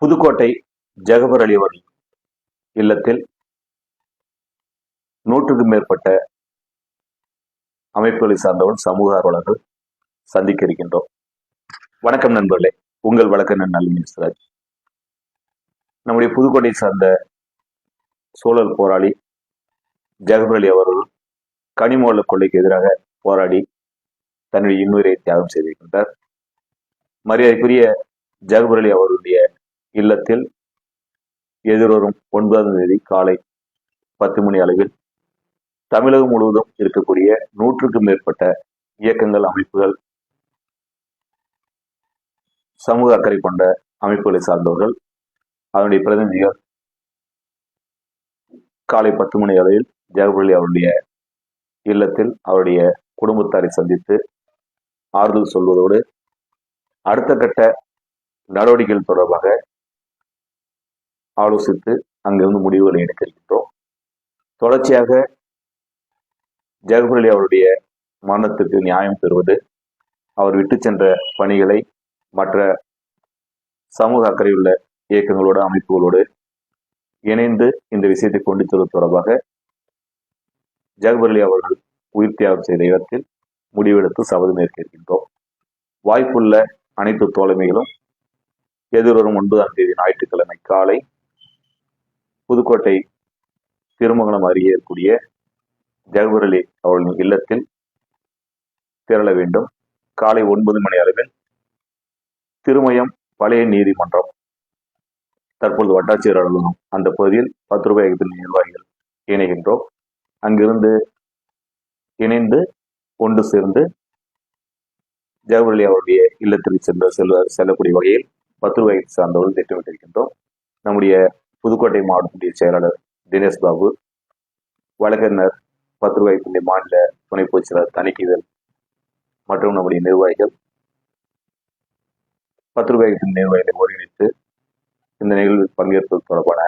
புதுக்கோட்டை ஜெகபர் அலி அவர்கள் இல்லத்தில் 100க்கும் மேற்பட்ட அமைப்புகளை சார்ந்தவர்கள் சமூக ஆர்வலர்கள் சந்திக்க இருக்கின்றோம். வணக்கம் நண்பர்களே, உங்கள் வழக்கறிஞர் நளினி சிராஜ். நம்முடைய புதுக்கோட்டை சார்ந்த சூழல் போராளி ஜெகபர் அலி அவர்கள் கனிம கொள்ளைக்கு எதிராக போராடி தன்னுடைய இன்னுயிரை தியாகம் செய்திருக்கின்றார். மரியாதைக்குரிய ஜெகபர் அலி அவர்களுடைய இல்லத்தில் எதிர்வரும் 9ஆம் தேதி காலை 10 மணி அளவில் தமிழகம் முழுவதும் இருக்கக்கூடிய 100க்கும் மேற்பட்ட இயக்கங்கள், அமைப்புகள், சமூக அக்கறை கொண்ட அமைப்புகளை சார்ந்தவர்கள், அதனுடைய பிரதிநிதிகள் காலை 10 மணி அளவில் ஜெகபர் அலி அவருடைய இல்லத்தில் அவருடைய குடும்பத்தாரை சந்தித்து ஆறுதல் சொல்வதோடு அடுத்த கட்ட நடவடிக்கைகள் தொடர்பாக ஆலோசித்து அங்கிருந்து முடிவுகளை எடுக்க இருக்கின்றோம். தொடர்ச்சியாக ஜெகபர் அலி அவருடைய மரணத்துக்கு நியாயம் பெறுவது, அவர் விட்டு சென்ற பணிகளை மற்ற சமூக அக்கறையுள்ள இயக்கங்களோடு, அமைப்புகளோடு இணைந்து இந்த விஷயத்தை கொண்டு செல்வது தொடர்பாக ஜெகபர் அலி அவர்கள் உயிர் தியாகம் செய்த இடத்தில் முடிவெடுத்து சபதம் ஏற்க இருக்கின்றோம். வாய்ப்புள்ள அனைத்து தோழமைகளும் எதிர்வரும் 9ஆம் தேதி ஞாயிற்றுக்கிழமை காலை புதுக்கோட்டை திருமங்கலம் அருகே இருக்கக்கூடிய ஜெகபர் அலி அவர்களின் இல்லத்தில் திரள வேண்டும். காலை 9 மணி அளவில் திருமயம் பழைய நீதிமன்றம், தற்பொழுது வட்டாட்சியர் அலுவலகம், அந்த பகுதியில் 10 ரூபாய் நிர்வாகிகள் இணைகின்றோம். அங்கிருந்து இணைந்து ஒன்று சேர்ந்து ஜெகபர் அலி அவருடைய இல்லத்திற்கு செல்லக்கூடிய வகையில் 10 ரூபாய் சார்ந்தவர்கள் திட்டமிட்டிருக்கின்றோம். நம்முடைய புதுக்கோட்டை மாவட்டத்தினுடைய செயலாளர் தினேஷ் பாபு, வழக்கறிஞர் 10 ரூபாய் மாநில துணை பொதுச் செயலாளர் தணிக்கைதல் மற்றும் நம்முடைய நிர்வாகிகள் 10 ரூபாய் நிர்வாகிகளை ஒருங்கிணைத்து இந்த நிகழ்வில் பங்கேற்பது தொடர்பான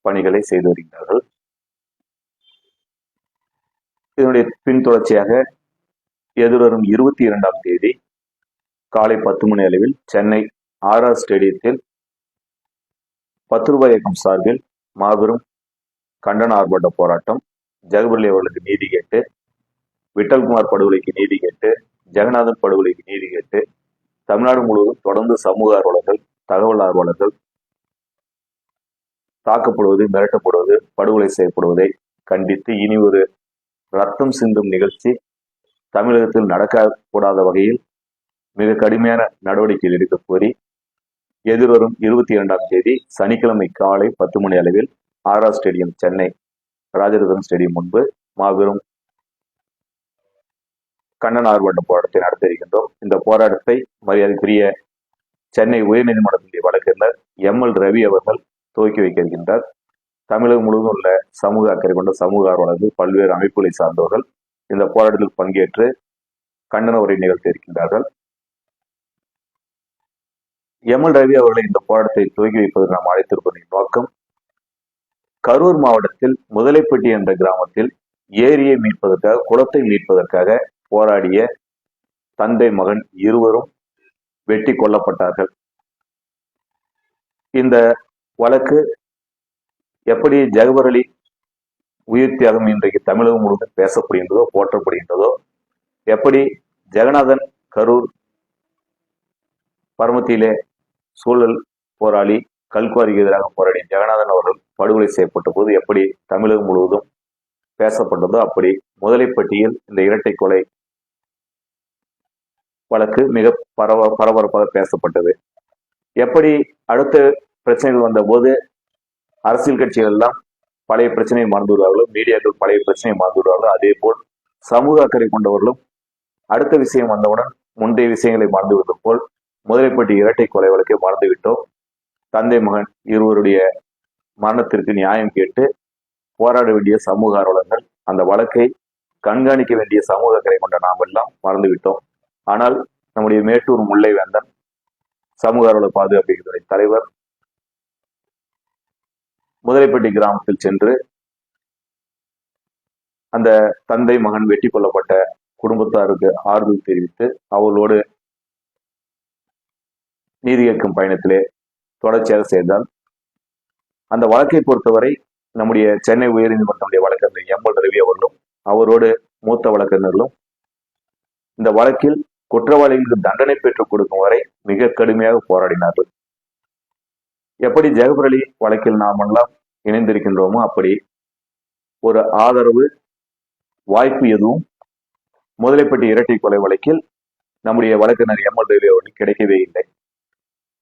பணிகளை செய்து வருகிறார்கள். இதனுடைய பின்தொடர்ச்சியாக எதிர்வரும் 22ஆம் தேதி காலை 10 மணி அளவில் சென்னை ஆர்ஆர் ஸ்டேடியத்தில் 10 ரூபாய் இயக்கம் சார்பில் மாபெரும் கண்டன ஆர்ப்பாட்ட போராட்டம், ஜெகபர் அலி அவர்களுக்கு நீதி கேட்டு, விட்டல்குமார் படுகொலைக்கு நீதி கேட்டு, ஜெகநாதன் படுகொலைக்கு நீதி கேட்டு தமிழ்நாடு முழுவதும் தொடர்ந்து சமூக ஆர்வலர்கள், தகவல் ஆர்வலர்கள் தாக்கப்படுவது, மிரட்டப்படுவது, படுகொலை செய்யப்படுவதை கண்டித்து இனி ஒரு ரத்தம் சிந்தும் நிகழ்ச்சி தமிழகத்தில் நடக்கக்கூடாத வகையில் மிக கடுமையான நடவடிக்கைகள் எடுக்க கோரி எதிர்வரும் 22ஆம் தேதி சனிக்கிழமை காலை 10 மணி அளவில் RR stadium, Chennai Rajaratnam stadium முன்பு மாபெரும் கண்டன ஆர்ப்பாட்ட போராட்டத்தை நடத்த இருக்கின்றோம். இந்த போராட்டத்தை மரியாதைக்குரிய சென்னை உயர்நீதிமன்றத்தினுடைய வழக்கறிஞர் எம்எல் ரவி அவர்கள் துவக்கி வைக்க இருக்கின்றார். தமிழகம் முழுவதும் உள்ள சமூக அக்கறை கொண்ட சமூக ஆர்வலர்கள், பல்வேறு அமைப்புகளை சார்ந்தவர்கள் இந்த போராட்டத்தில் பங்கேற்று கண்டன உரை நிகழ்த்த இருக்கின்றார்கள். எம்எல் ரவி அவர்களை இந்த போராட்டத்தை துவக்கி வைப்பதற்கு நாம் அழைத்திருப்பதின் நோக்கம், கரூர் மாவட்டத்தில் முதலைப்பட்டி என்ற கிராமத்தில் ஏரியை மீட்பதற்காக, குளத்தை மீட்பதற்காக போராடிய தந்தை மகன் இருவரும் வெட்டி கொல்லப்பட்டார்கள். இந்த வழக்கு எப்படி ஜெகபர் அலி உயிர் தியாகம் இன்றைக்கு தமிழகம் முழுவதும் பேசப்படுகின்றதோ, போற்றப்படுகின்றதோ, எப்படி ஜெகநாதன் கரூர் பரமத்தியிலே சூழல் போராளி, கல்குவாரிக்கு எதிராக போராடிய ஜெகநாதன் அவர்கள் படுகொலை செய்யப்பட்ட போது எப்படி தமிழகம் முழுவதும் பேசப்பட்டதோ, அப்படி முதலைப்பட்டியில் இந்த இரட்டை கொலை வழக்கு மிக பரபரப்பாக பேசப்பட்டது. எப்படி அடுத்த பிரச்சனைகள் வந்த போது அரசியல் கட்சிகள் எல்லாம் பழைய பிரச்சனையை மறந்து விடுவார்களோ, மீடியாக்கள் பழைய பிரச்சனையை மறந்து விடுவார்களோ, அதே போல் சமூக அக்கறை கொண்டவர்களும் அடுத்த விஷயம் வந்தவுடன் முந்தைய விஷயங்களை மறந்து விட்டது போல் முதலைப்பட்டி இரட்டை கொலை வழக்கை மறந்துவிட்டோம். தந்தை மகன் இருவருடைய மரணத்திற்கு நியாயம் கேட்டு போராட வேண்டிய சமூக ஆர்வலர்கள், அந்த வழக்கை கண்காணிக்க வேண்டிய சமூக அக்கறை கொண்ட நாம் எல்லாம் மறந்துவிட்டோம். ஆனால் நம்முடைய மேட்டூர் முல்லை வேந்தன் சமூக ஆர்வலர் பாதுகாப்பு தலைவர் முதலைப்பட்டி கிராமத்தில் சென்று அந்த தந்தை மகன் வெட்டி கொல்லப்பட்ட குடும்பத்தாருக்கு ஆறுதல் தெரிவித்து அவர்களோடு நீதி கேட்கும் பயணத்திலே தொடர்ச்சியாக செய்தால் அந்த வழக்கை பொறுத்தவரை நம்முடைய சென்னை உயர்நீதிமன்றத்துடைய வழக்கறிஞர் எம்எல் ரவி அவர்களும் அவரோடு மூத்த வழக்கறிஞர்களும் இந்த வழக்கில் குற்றவாளிகளுக்கு தண்டனை பெற்றுக் கொடுக்கும் வரை மிக கடுமையாக போராடினார்கள். எப்படி ஜெகபர் அலி வழக்கில் நாம் எல்லாம் இணைந்திருக்கின்றோமோ அப்படி ஒரு ஆதரவு வாய்ப்பு எதுவும் முதலைப்பட்டி இரட்டை கொலை வழக்கில் நம்முடைய வழக்கறிஞர் எம்எல் ரவி அவர்கள் கிடைக்கவே இல்லை.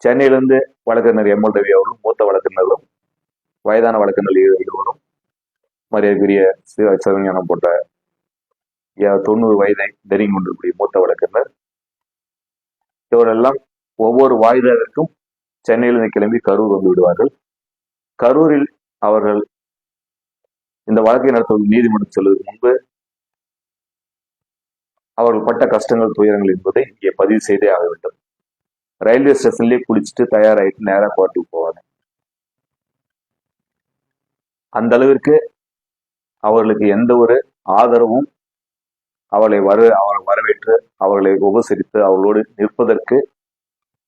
சென்னையிலிருந்து வழக்கறிஞர் எம்எல் ரவி அவர்களும் மூத்த வழக்கறிஞர்களும் வயதான வழக்கறிஞர் இருவரும் மரியாதைக்குரிய சிவஞானம் போன்ற 90 வயதை நெருங்கி கொண்டிருக்கூடிய மூத்த வழக்கறிஞர் இவரெல்லாம் ஒவ்வொரு வாய்தாவிற்கும் சென்னையிலிருந்து கிளம்பி கரூர் வந்து விடுவார்கள். கரூரில் அவர்கள் இந்த வழக்கை நடத்துவது நீதிமன்றம் செல்வதற்கு முன்பு அவர்கள் பட்ட கஷ்டங்கள் துயரங்கள் என்பதை இங்கே பதிவு செய்தே ஆக வேண்டும். ரயில்வே ஸ்டேஷன்லேயே குளிச்சுட்டு தயாராகிட்டு நேராக கோர்ட்டுக்கு போவாங்க. அந்த அளவிற்கு அவர்களுக்கு எந்த ஒரு ஆதரவும் அவரை வரவேற்று அவர்களை உபசரித்து அவர்களோடு நிற்பதற்கு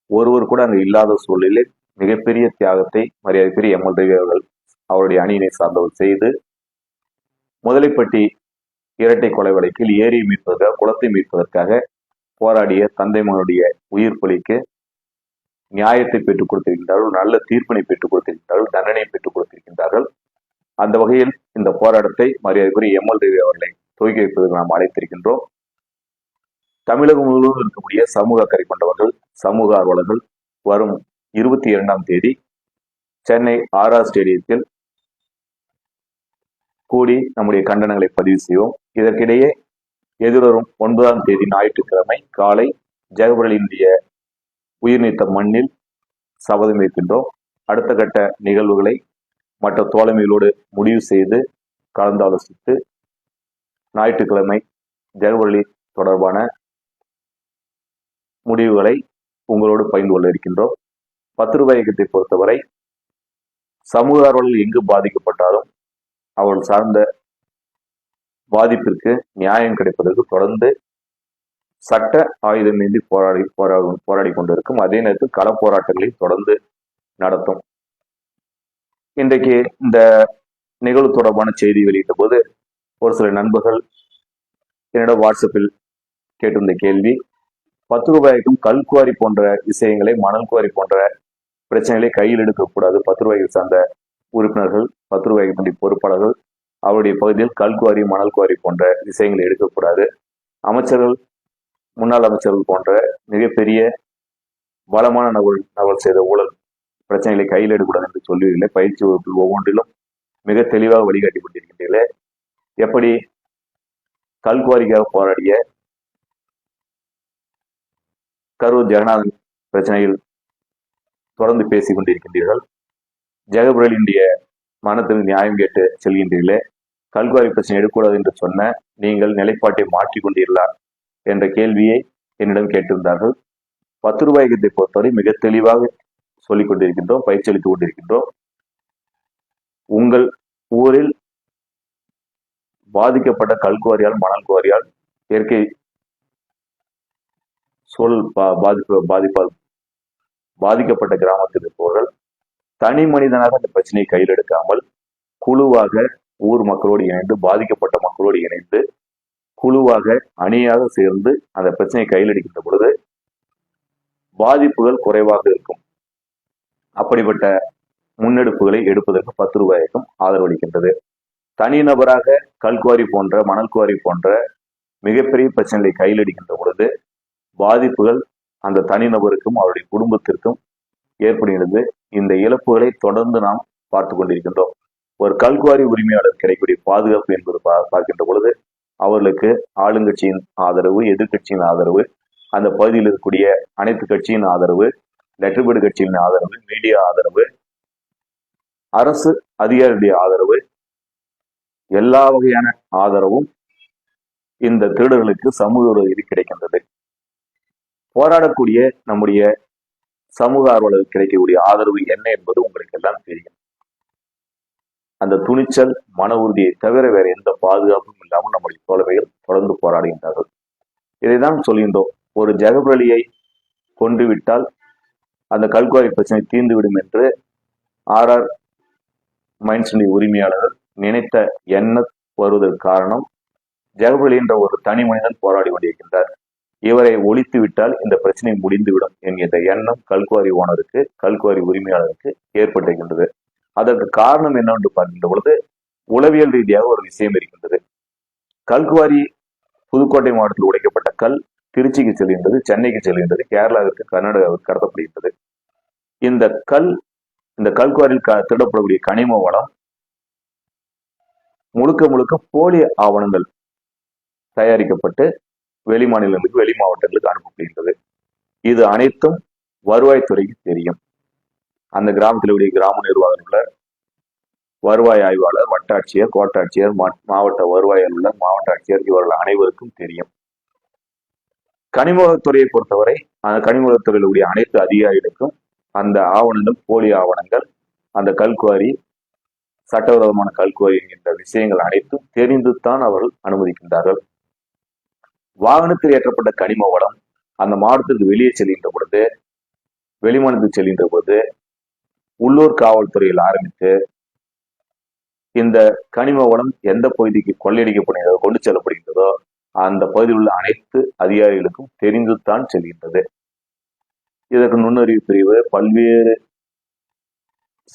ஒருவர் கூட அங்கு இல்லாத சூழலில் மிகப்பெரிய தியாகத்தை மரியாதைக்குரிய எம்எல் ரவி அவர்கள் அவருடைய அணியினை சார்ந்தவர் செய்து முதலைப்பட்டி இரட்டை கொலை வழக்கில் ஏரியை மீட்பதற்காக குளத்தை மீட்பதற்காக போராடிய தந்தை மகனுடைய உயிர் பலிக்கு நியாயத்தை பெற்றுக் கொடுத்திருக்கின்றார்கள், நல்ல தீர்ப்பினை பெற்றுக் கொடுத்திருக்கின்றார்கள், தண்டனையை பெற்றுக் கொடுத்திருக்கின்றார்கள். அந்த வகையில் இந்த போராட்டத்தை மரியாதைக்குரிய எம்எல் ரவி அவர்களை துவக்கி வைப்பதற்கு நாம் அழைத்திருக்கின்றோம். தமிழகம் முழுவதும் இருக்கக்கூடிய சமூக அக்கறை கொண்டவர்கள், சமூக ஆர்வலர்கள் வரும் 22ஆம் தேதி சென்னை ஆர்ஆர் ஸ்டேடியத்தில் கூடி நம்முடைய கண்டனங்களை பதிவு செய்வோம். இதற்கிடையே எதிர்வரும் 9ஆம் தேதி ஞாயிற்றுக்கிழமை காலை ஜெகபர் அலியினுடைய உயிர் நீத்த மண்ணில் சபதம் ஏற்கின்றோம். அடுத்த கட்ட நிகழ்வுகளை மற்ற தோழமைகளோடு முடிவு செய்து கலந்தாலோசித்து ஞாயிற்றுக்கிழமை ஜெகபர் அலி தொடர்பான முடிவுகளை உங்களோடு பகிர்ந்து கொள்ள இருக்கின்றோம். 10 ரூபாய் இயக்கத்தை பொறுத்தவரை சமூக ஆர்வலர்கள் எங்கு பாதிக்கப்பட்டாலும் அவர்கள் சார்ந்த பாதிப்பிற்கு நியாயம் கிடைப்பதற்கு தொடர்ந்து சட்ட ஆயுதமேந்தி போராடி கொண்டிருக்கும். அதே நேரத்தில் கள போராட்டங்களை தொடர்ந்து நடத்தும். இன்றைக்கு இந்த நிகழ்வு தொடர்பான செய்தி வெளியிட்ட போது ஒரு சில நண்பர்கள் என்னிடம் வாட்ஸ்அப்பில் கேட்டிருந்த கேள்வி, 10 ரூபாய்க்கும் கல்குவாரி போன்ற விஷயங்களை, மணல் குவாரி போன்ற பிரச்சனைகளை கையில் எடுக்கக்கூடாது. 10 ரூபாய்க்கு சார்ந்த உறுப்பினர்கள், 10 ரூபாய்க்கு பொறுப்பாளர்கள் அவருடைய பகுதியில் கல்குவாரி மணல் குவாரி போன்ற விஷயங்களை எடுக்கக்கூடாது. அமைச்சர்கள், முன்னாள் அமைச்சர்கள் போன்ற மிகப்பெரிய பலமான நபர் செய்த ஊழல் பிரச்சனைகளை கையில் எடுக்கக்கூடாது என்று சொல்லுவீர்களே. பயிற்சி வகுப்பில் ஒவ்வொன்றிலும் மிக தெளிவாக வழிகாட்டி கொண்டிருக்கின்றீர்களே. எப்படி கல்குவாரிக்காக போராடிய கரூர் ஜெகநாதன் பிரச்சனையில் தொடர்ந்து பேசிக் கொண்டிருக்கின்றீர்கள். ஜெகபர் அலியினுடைய மரணத்திற்கு நியாயம் கேட்டு செல்கின்றீர்களே. கல்குவாரி பிரச்சனை எடுக்கக்கூடாது என்று சொன்ன நீங்கள் நிலைப்பாட்டை மாற்றிக்கொண்டீர்களா என்ற கேள்வியை என்னிடம் கேட்டிருந்தார்கள். 10 ரூபாய் இயக்கத்தை பொறுத்தவரை மிக தெளிவாக சொல்லிக் கொண்டிருக்கின்றோம், பயிற்சி அளித்துக் கொண்டிருக்கின்றோம். உங்கள் ஊரில் பாதிக்கப்பட்ட கல்குவாரியால், மணல் குவாரியால், இயற்கை சூழல் பாதிப்பால் பாதிக்கப்பட்ட கிராமத்தில் இருப்பவர்கள் தனி மனிதனாக அந்த பிரச்சனையை கையில் எடுக்காமல் குழுவாக ஊர் மக்களோடு இணைந்து, பாதிக்கப்பட்ட மக்களோடு இணைந்து, குழுவாக அணியாக சேர்ந்து அந்த பிரச்சனையை கையில் எடுக்கின்ற பொழுது பாதிப்புகள் குறைவாக இருக்கும். அப்படிப்பட்ட முன்னெடுப்புகளை எடுப்பதற்கு 10 ரூபாய்க்கும் ஆதரவளிக்கின்றது. தனிநபராக கல்குவாரி போன்ற, மணல் குவாரி போன்ற மிகப்பெரிய பிரச்சனைகளை கையில் எடுக்கின்ற பொழுது பாதிப்புகள் அந்த தனிநபருக்கும் அவருடைய குடும்பத்திற்கும் ஏற்படுகிறது. இந்த இழப்புகளை தொடர்ந்து நாம் பார்த்து கொண்டிருக்கின்றோம். ஒரு கல்குவாரி உரிமையாளர் கிடைக்கக்கூடிய பாதுகாப்பு என்பது பார்க்கின்ற பொழுது அவர்களுக்கு ஆளுங்கட்சியின் ஆதரவு, எதிர்கட்சியின் ஆதரவு, அந்த பகுதியில் இருக்கக்கூடிய அனைத்து கட்சியின் ஆதரவு, லெட்டர்பேர்டு கட்சியின் ஆதரவு, மீடியா ஆதரவு, அரசு அதிகாரிகளுடைய ஆதரவு, எல்லா வகையான ஆதரவும் இந்த திருடர்களுக்கு சமூக ரீதியில் கிடைக்கின்றது. போராடக்கூடிய நம்முடைய சமூக ஆர்வலர்கள் கிடைக்கக்கூடிய ஆதரவு என்ன என்பது உங்களுக்கு எல்லாம் தெரியும். அந்த துணிச்சல், மன உறுதியை தவிர வேற எந்த பாதுகாப்பும் இல்லாமல் நம்முடைய தோழமைகள் தொடர்ந்து போராடுகின்றார்கள். இதைதான் சொல்கின்றோம். ஒரு ஜெகபர் அலியை கொன்றுவிட்டால் அந்த கல்குவாரி பிரச்சனை தீர்ந்துவிடும் என்று ஆர்ஆர் மைன்ஸுடைய உரிமையாளர்கள் நினைத்த எண்ணம் வருவதற்கு காரணம் ஜெகபர் என்ற ஒரு தனி மனிதன் போராடி கொண்டிருக்கின்றார். இவரை ஒழித்து விட்டால் இந்த பிரச்சனை முடிந்துவிடும் என்கின்ற எண்ணம் கல்குவாரி ஓனருக்கு, கல்குவாரி உரிமையாளருக்கு ஏற்பட்டிருக்கின்றது. அதற்கு காரணம் என்னவென்று பார்க்கின்ற பொழுது உளவியல் ரீதியாக ஒரு விஷயம் இருக்கின்றது. கல்குவாரி புதுக்கோட்டை மாவட்டத்தில் உடைக்கப்பட்ட கல் திருச்சிக்கு செல்கின்றது, சென்னைக்கு செல்கின்றது, கேரளாவிற்கு, கர்நாடகாவிற்கு கடத்தப்படுகின்றது. இந்த கல்குவாரியில் திருடப்படக்கூடிய கனிம வளம் முழுக்க முழுக்க போலி ஆவணங்கள் தயாரிக்கப்பட்டு வெளி மாநிலங்களுக்கு, வெளி மாவட்டங்களுக்கு அனுப்பப்படுகின்றது. இது அனைத்தும் வருவாய்த்துறைக்கு தெரியும். அந்த கிராமத்தில் உடைய கிராம நிர்வாகம் உள்ள வருவாய் ஆய்வாளர், வட்டாட்சியர், கோட்டாட்சியர், மாவட்ட வருவாய் அலுவலர், மாவட்ட ஆட்சியர் இவர்கள் அனைவருக்கும் தெரியும். கனிமவளத்துறையை பொறுத்தவரை அந்த கனிமவளத்துறையில் உடைய அனைத்து அதிகாரிகளுக்கும் அந்த ஆவணங்கள் போலி ஆவணங்கள், அந்த கல்குவாரி சட்டவிரோதமான கல்குவாரி என்கின்ற விஷயங்கள் அனைத்தும் தெரிந்துதான் அவர்கள் அனுமதிக்கின்றார்கள். வாகனத்தில் ஏற்றப்பட்ட கனிம வளம் அந்த மாவட்டத்திற்கு வெளியே செல்கின்ற பொழுது, வெளிமாநிலத்துக்கு செல்கின்ற பொழுது உள்ளூர் காவல்துறையில் ஆரம்பித்து இந்த கனிம வளம் எந்த பகுதிக்கு கொள்ளையடிக்கப்படுகிறதோ, கொண்டு செல்லப்படுகின்றதோ அந்த பகுதியில் உள்ள அனைத்து அதிகாரிகளுக்கும் தெரிந்துதான் செல்கின்றது. இதற்கு நுண்ணறிவு பிரிவு, பல்வேறு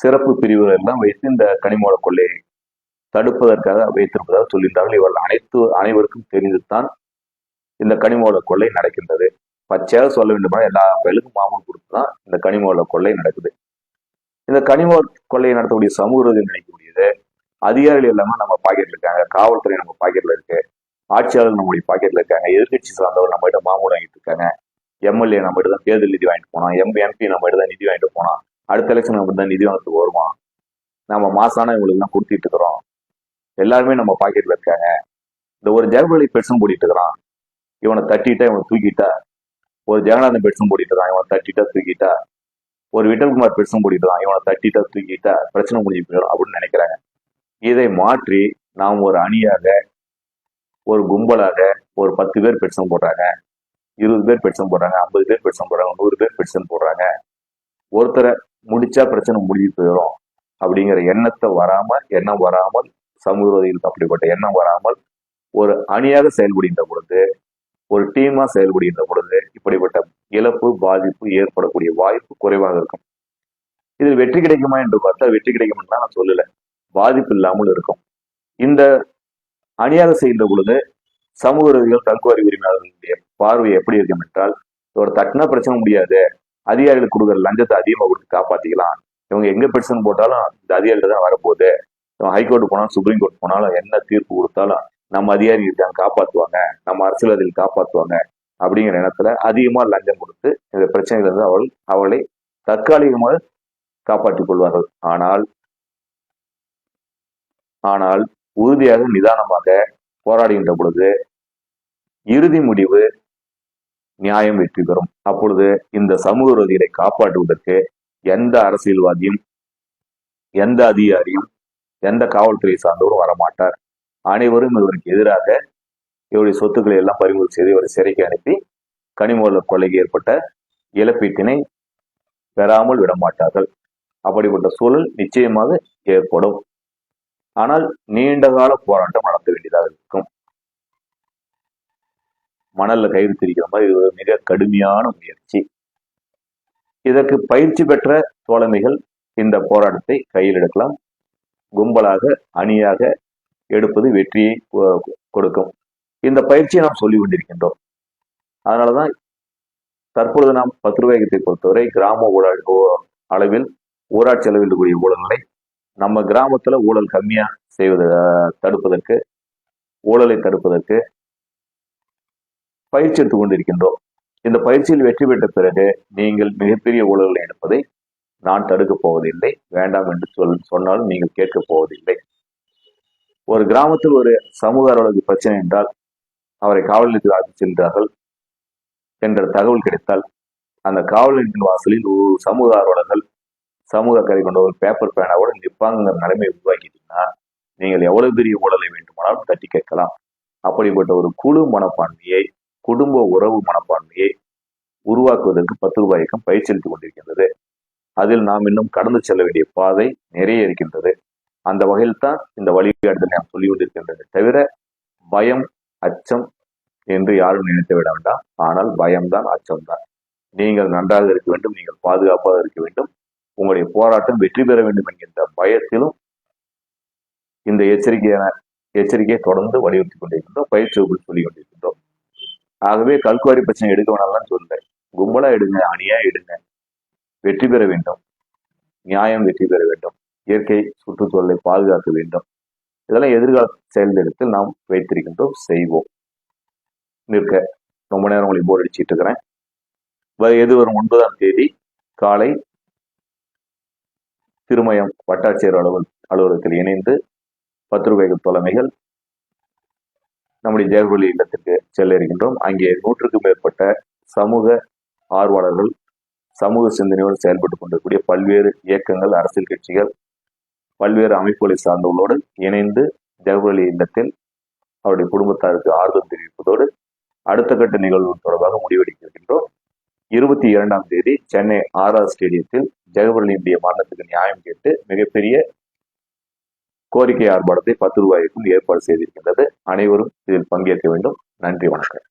சிறப்பு பிரிவுகள் எல்லாம் வைத்து இந்த கனிம வள கொள்ளையை தடுப்பதற்காக வைத்திருப்பதாக சொல்கின்றார்கள். இவர்கள் அனைவருக்கும் தெரிந்துதான் இந்த கனிம வள கொள்ளை நடக்கின்றது. பச்சையாக சொல்ல வேண்டுமா, எல்லா பயிலுக்கும் மாமூல் கொடுத்துதான் இந்த கனிம வள கொள்ளை நடக்குது. இந்த கனிம வள கொள்ளையை நடத்தக்கூடிய சமூக நினைக்கக்கூடியது அதிகாரிகள் எல்லாமே நம்ம பாக்கெட்ல இருக்காங்க, காவல்துறை நம்ம பாக்கெட்ல இருக்கு, ஆட்சியாளர்கள் நம்முடைய பாக்கெட்ல இருக்காங்க, எதிர்கட்சி சார்ந்தவர் நம்ம கிட்ட மாமூல் வாங்கிட்டு இருக்காங்க, எம்எல்ஏ நம்ம கிட்ட தான் தேர்தல் நிதி வாங்கிட்டு போனோம், எம்பி நம்ம கிட்ட தான் நிதி வாங்கிட்டு போனோம், அடுத்த எலெக்ஷன் நம்ம தான் நிதி வாங்கிட்டு வருமா, நம்ம மாசான இவங்களுக்கு தான் கொடுத்துட்டு இருக்கிறோம், எல்லாருமே நம்ம பாக்கெட்ல இருக்காங்க. இந்த ஒரு ஜெகபலி பெட்ஸும் போட்டிட்டு இருக்கிறான், இவனை தட்டிட்டா இவனை தூக்கிட்டா, ஒரு ஜெகநாதன் பெட்ஸும் போட்டிட்டு இருக்கான், இவனை தட்டிட்டா தூக்கிட்டா, ஒரு விட்டல்குமார் பெட்ஸும் போட்டிட்டு இருக்கான், இவனை தட்டிட்டா தூக்கிட்டா பிரச்சனை முடிஞ்சு போயிடும் அப்படின்னு நினைக்கிறாங்க. இதை மாற்றி நாம் ஒரு அணியாக, ஒரு கும்பலாக, ஒரு 10 பேர் பெட்ஸும் போடுறாங்க, 20 பேர் பெட்ஸும் போடுறாங்க, 50 பேர் பெட்ஸும் போடுறாங்க, 100 பேர் பெட்ஸும் போடுறாங்க, ஒருத்தரை முடிச்சா பிரச்சனை முடிஞ்சு போயிடும் அப்படிங்கிற எண்ணம் வராமல் சமூக விரோதிகளுக்கு அப்படிப்பட்ட எண்ணம் வராமல் ஒரு அணியாக செயல்படுகின்ற பொழுது, ஒரு டீமா செயல்படுகின்ற பொழுது இப்படிப்பட்ட இழப்பு, பாதிப்பு ஏற்படக்கூடிய வாய்ப்பு குறைவாக இருக்கும். இதில் வெற்றி கிடைக்குமா என்று பார்த்தா வெற்றி கிடைக்கும் என்றால் நான் சொல்லல, பாதிப்பு இல்லாமல் இருக்கும். இந்த அணியாக செய்கின்ற பொழுது சமூக விரோதிகள், கல்குவாரி உரிமையாளர்களுடைய பார்வை எப்படி இருக்கும் என்றால், ஒரு தட்டினா பிரச்சனை முடியாது, அதிகாரிகளுக்கு கொடுக்குற லஞ்சத்தை அதிகமாக கொடுத்து காப்பாத்திக்கலாம், இவங்க எங்க பிரச்சனை போட்டாலும் இந்த அதிகாரிகள் தான் வரப்போகுது, ஹைகோர்ட் போனாலும் சுப்ரீம் கோர்ட் போனாலும் என்ன தீர்ப்பு கொடுத்தாலும் நம்ம அதிகாரி இருக்காங்க காப்பாற்றுவாங்க, நம்ம அரசியல்வாதிகள் காப்பாற்றுவாங்க அப்படிங்கிற எண்ணத்துல அதிகமா லஞ்சம் கொடுத்து இந்த பிரச்சனையிலிருந்து அவளை தற்காலிகமாக காப்பாற்றிக் கொள்வார்கள். ஆனால் உறுதியாக நிதானமாக போராடுகின்ற பொழுது இறுதி முடிவு நியாயம் வெற்றி பெறும். அப்பொழுது இந்த சமூக விரோதிகளை காப்பாற்றுவதற்கு எந்த அரசியல்வாதியும், எந்த அதிகாரியும், எந்த காவல்துறை சார்ந்தவரும் வரமாட்டார். அனைவரும் இவருக்கு எதிராக இவருடைய சொத்துக்களை எல்லாம் பறிமுதல் செய்து இவரை சிறைக்கு அனுப்பி கனிம வள கொள்ளைக்கு ஏற்பட்ட இழப்பீட்டினை பெறாமல் விடமாட்டார்கள். அப்படிப்பட்ட சூழல் நிச்சயமாக ஏற்படும். ஆனால் நீண்ட கால போராட்டம் நடத்த வேண்டியதாக இருக்கும். மணல்ல கயிறு திரிக்கிற மாதிரி இது ஒரு மிக கடுமையான முயற்சி. இதற்கு பயிற்சி பெற்ற தோழமைகள் இந்த போராட்டத்தை கையில் எடுக்கலாம். கும்பலாக, அணியாக எடுப்பது வெற்றியை கொடுக்கும். இந்த பயிற்சியை நாம் சொல்லிக் கொண்டிருக்கின்றோம். அதனாலதான் தற்பொழுது நாம் 10 ரூபாய்க்கு பொறுத்தவரை கிராம ஊழல் அளவில், ஊராட்சி அளவில் இருக்கக்கூடிய ஊழல்களை நம்ம கிராமத்துல ஊழல் கம்மியா செய்வதை தடுப்பதற்கு, ஊழலை தடுப்பதற்கு பயிற்சி எடுத்துக் கொண்டிருக்கின்றோம். இந்த பயிற்சியில் வெற்றி பெற்ற பிறகு நீங்கள் மிகப்பெரிய ஊழல்களை எடுப்பதை நான் தடுக்கப் போவதில்லை, வேண்டாம் என்று சொன்னாலும் நீங்கள் கேட்கப் போவதில்லை. ஒரு கிராமத்தில் ஒரு சமூக அலுவலக பிரச்சனை என்றால் அவரை காவல் நிலையத்தில் அழைத்து சென்றார்கள் என்ற தகவல் கிடைத்தால் அந்த காவல் நிலையத்தின் வாசலில் ஒரு சமூக ஆர்வலர்கள், சமூக அக்கறை கொண்ட ஒரு பேப்பர் பேனாவோட நிற்பாங்கிற நிலைமையை உருவாக்கிட்டீங்கன்னா நீங்கள் எவ்வளவு பெரிய ஊழலை வேண்டுமானாலும் தட்டி கேட்கலாம். அப்படிப்பட்ட ஒரு குழு மனப்பான்மையை, குடும்ப உறவு மனப்பான்மையை உருவாக்குவதற்கு 10 ரூபாய் இயக்கம் பயிற்சியளித்துக் கொண்டிருக்கின்றது. அதில் நாம் இன்னும் கடந்து செல்ல வேண்டிய பாதை நிறைய இருக்கின்றது. அந்த வகையில் தான் இந்த வழிகாட்டுதல் நாம் சொல்லிக் கொண்டிருக்கின்றது தவிர பயம், அச்சம் என்று யாரும் நினைத்து விட வேண்டாம். ஆனால் பயம்தான், அச்சம்தான். நீங்கள் நன்றாக இருக்க வேண்டும், நீங்கள் பாதுகாப்பாக இருக்க வேண்டும், உங்களுடைய போராட்டம் வெற்றி பெற வேண்டும் என்கின்ற பயத்திலும் இந்த எச்சரிக்கையை தொடர்ந்து வலியுறுத்தி கொண்டிருக்கின்றோம், பயிற்சி வகுப்பில் சொல்லிக் கொண்டிருக்கின்றோம். ஆகவே கல்குவாரி பிரச்சனை எடுக்க வேணாம்லாம் சொல்ல, கும்பலா எடுங்க, அணியா எடுங்க, வெற்றி பெற வேண்டும், நியாயம் வெற்றி பெற வேண்டும், இயற்கை சுற்றுச்சூழலை பாதுகாக்க வேண்டும். இதெல்லாம் எதிர்கால செயல்திட்டத்தில் நாம் வைத்திருக்கின்றோம், செய்வோம். நிற்க ரொம்ப நேரம் உங்களுக்கு போர் அடிச்சுட்டு இருக்கிறேன். எதிர்வரும் 9ஆம் தேதி காலை திருமயம் வட்டாட்சியர் அலுவலகத்தில் இணைந்து 10 ரூபாய் தலைமைகள் நம்முடைய ஜெயவர்லி இல்லத்திற்கு செல்ல இருக்கின்றோம். அங்கே 100க்கும் மேற்பட்ட சமூக ஆர்வலர்கள், சமூக சிந்தனையோடு செயல்பட்டுக் கொண்டிருக்கக்கூடிய பல்வேறு இயக்கங்கள், அரசியல் கட்சிகள், பல்வேறு அமைப்புகளை சார்ந்தவர்களோடு இணைந்து ஜெயவர்லி இல்லத்தில் அவருடைய குடும்பத்தாருக்கு ஆறுதல் தெரிவிப்பதோடு அடுத்த கட்ட நிகழ்வு தொடர்பாக முடிவெடுக்க இருக்கின்றோம். 22ஆம் தேதி சென்னை ஆர்ஆர் ஸ்டேடியத்தில் ஜெகவர்லியினுடைய மரணத்துக்கு நியாயம் கேட்டு மிகப்பெரிய கோரிக்கை ஆர்ப்பாட்டத்தை 10 ரூபாய்க்கும் ஏற்பாடு செய்திருக்கின்றது. அனைவரும் இதில் பங்கேற்க வேண்டும். நன்றி, வணக்கம்.